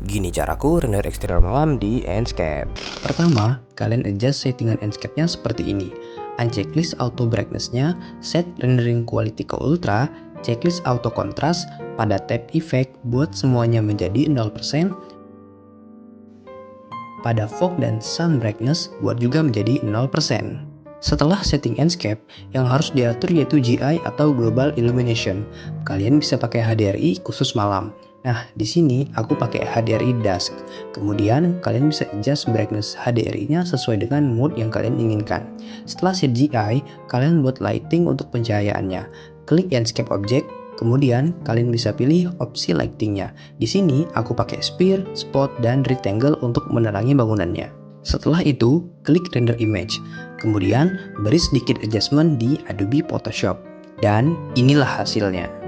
Gini caraku render eksterior malam di Enscape. Pertama, kalian adjust settingan Enscape-nya seperti ini. Unchecklist auto brightness-nya, set rendering quality ke ultra, checklist auto contrast, pada tab effect buat semuanya menjadi 0%, pada fog dan sun brightness buat juga menjadi 0%. Setelah setting Enscape, yang harus diatur yaitu GI atau Global Illumination. Kalian bisa pakai HDRI khusus malam. Nah, di sini aku pakai HDRI Dusk. Kemudian, kalian bisa adjust brightness HDRI-nya sesuai dengan mood yang kalian inginkan. Setelah set GI, kalian buat lighting untuk pencahayaannya. Klik Enscape Object, kemudian kalian bisa pilih opsi lightingnya. Di sini aku pakai sphere, spot, dan rectangle untuk menerangi bangunannya. Setelah itu, klik render image. Kemudian, beri sedikit adjustment di Adobe Photoshop. Dan inilah hasilnya.